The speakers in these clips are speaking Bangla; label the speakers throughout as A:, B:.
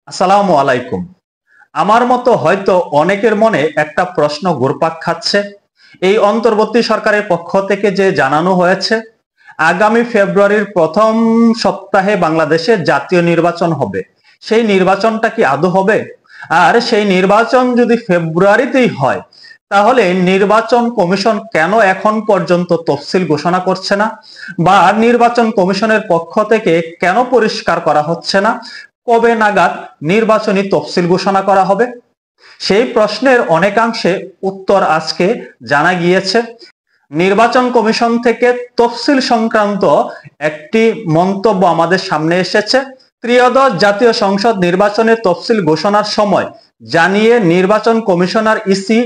A: আসসালামু আলাইকুম। আমার মতো হয়তো অনেকের মনে একটা প্রশ্ন ঘুরপাক খাচ্ছে। এই অন্তর্বর্তী সরকারের পক্ষ থেকে যে জানানো হয়েছে আগামী ফেব্রুয়ারির প্রথম সপ্তাহে বাংলাদেশে জাতীয় নির্বাচন হবে, সেই নির্বাচনটা কি আদৌ হবে? আর সেই নির্বাচন যদি ফেব্রুয়ারিতেই হয়, তাহলে নির্বাচন কমিশন কেন এখন পর্যন্ত তফসিল ঘোষণা করছে না? বা নির্বাচন কমিশনের পক্ষ থেকে কেন পরিষ্কার করা হচ্ছে না কবে নাগাদ নির্বাচনী তফসিল ঘোষণা করা হবে? সেই প্রশ্নের অনেকাংশে উত্তর আজকে জানা গিয়েছে। নির্বাচন কমিশন থেকে তফসিল সংক্রান্ত একটি মন্তব্য আমাদের সামনে এসেছে। ত্রয়োদশ জাতীয় সংসদ নির্বাচনের তফসিল ঘোষণার সময় জানিয়ে নির্বাচন কমিশনার ইসি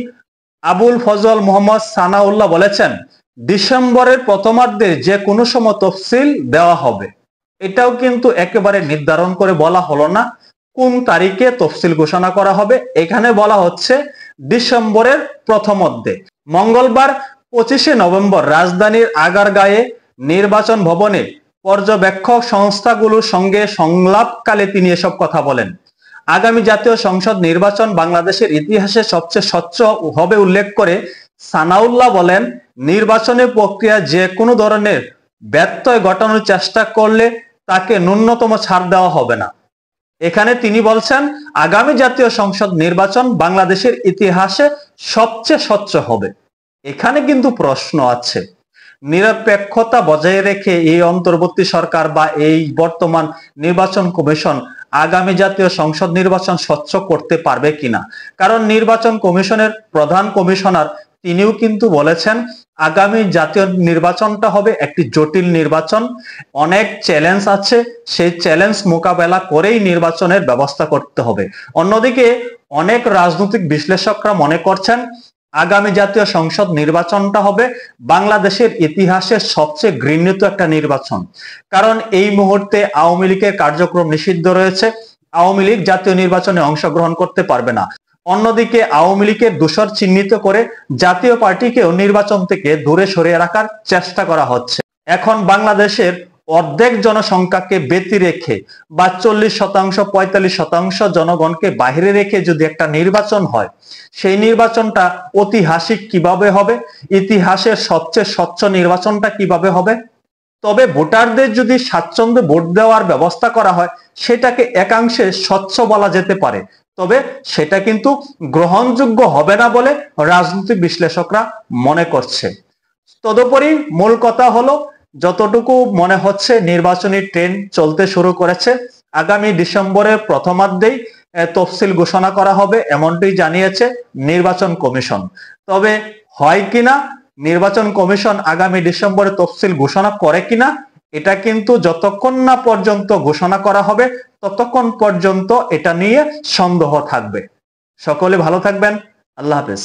A: আবুল ফজল মোহাম্মদ সানাউল্লাহ বলেছেন, ডিসেম্বরের প্রথমার্ধে যে কোনো সময় তফসিল দেওয়া হবে। এটাও কিন্তু একেবারে নির্ধারণ করে বলা হলো না কোন তারিখে তফসিল ঘোষণা করা হবে। এখানে বলা হচ্ছে ডিসেম্বরের প্রথমার্ধে। মঙ্গলবার 25শে নভেম্বর রাজধানীর আগারগাঁয়ে নির্বাচন ভবনে পর্যবেক্ষক সংস্থাগুলোর সঙ্গে সংলাপকালে তিনি এসব কথা বলেন। আগামী জাতীয় সংসদ নির্বাচন বাংলাদেশের ইতিহাসে সবচেয়ে স্বচ্ছ হবে উল্লেখ করে সানাউল্লাহ বলেন, নির্বাচনের প্রক্রিয়া যে কোনো ধরনের ব্যত্যয় ঘটানোর চেষ্টা করলে তাকে ন্যূনতম ছাড় দেওয়া হবে না। এখানে তিনি বলছেন, আগামী জাতীয় সংসদ নির্বাচন বাংলাদেশের ইতিহাসে সবচেয়ে স্বচ্ছ হবে। এখানে কিন্তু প্রশ্ন আছে, নিরপেক্ষতা বজায় রেখে এই অন্তর্বর্তী সরকার বা এই বর্তমান নির্বাচন কমিশন আগামী জাতীয় সংসদ নির্বাচন স্বচ্ছ করতে পারবে কিনা? কারণ নির্বাচন কমিশনের প্রধান কমিশনার তিনিও কিন্তু বলেছেন আগামী জাতীয় নির্বাচনটা হবে একটি জটিল নির্বাচন, অনেক চ্যালেঞ্জ আছে, সেই চ্যালেঞ্জ মোকাবেলা করেই নির্বাচনের ব্যবস্থা করতে হবে। অন্যদিকে অনেক রাজনৈতিক বিশ্লেষকরা মনে করছেন আগামী জাতীয় সংসদ নির্বাচনটা হবে বাংলাদেশের ইতিহাসের সবচেয়ে ঘৃণিত একটা নির্বাচন। কারণ এই মুহূর্তে আওয়ামী লীগের কার্যক্রম নিষিদ্ধ রয়েছে, আওয়ামী লীগ জাতীয় নির্বাচনে অংশগ্রহণ করতে পারবে না। অন্যদিকে আওয়ামী লীগের দোষর চিহ্নিত করে জাতীয় পার্টিকেও নির্বাচন থেকে দূরে সরিয়ে রাখার চেষ্টা করা হচ্ছে। এখন বাংলাদেশের অর্ধেক জনসংখ্যাকে ব্যতি রেখে বা 40%, 45% জনগণকে বাহিরে রেখে যদি একটা নির্বাচন হয়, সেই নির্বাচনটা ঐতিহাসিক কিভাবে হবে? ইতিহাসের সবচেয়ে স্বচ্ছ নির্বাচনটা কিভাবে হবে? তবে ভোটারদের যদি স্বাচ্ছন্দ্যে ভোট দেওয়ার ব্যবস্থা করা হয়, সেটাকে একাংশে স্বচ্ছ বলা যেতে পারে। তবে সেটা কিন্তু গ্রহণযোগ্য হবে না বলে রাজনৈতিক বিশ্লেষকরা মনে করছে। তদুপরি মূল কথা হলো, যতটুকু মনে হচ্ছে নির্বাচনী ট্রেন চলতে শুরু করেছে। আগামী ডিসেম্বরের প্রথমার্ধেই তফসিল ঘোষণা করা হবে এমনটি জানিয়েছে নির্বাচন কমিশন। তবে হয় কিনা নির্বাচন কমিশন আগামী ডিসেম্বরে তফসিল ঘোষণা করে কিনা, এটা কিন্তু যতক্ষণ না পর্যন্ত ঘোষণা করা হবে ততক্ষণ পর্যন্ত এটা নিয়ে সন্দেহ থাকবে। সকলে ভালো থাকবেন। আল্লাহ হাফেজ।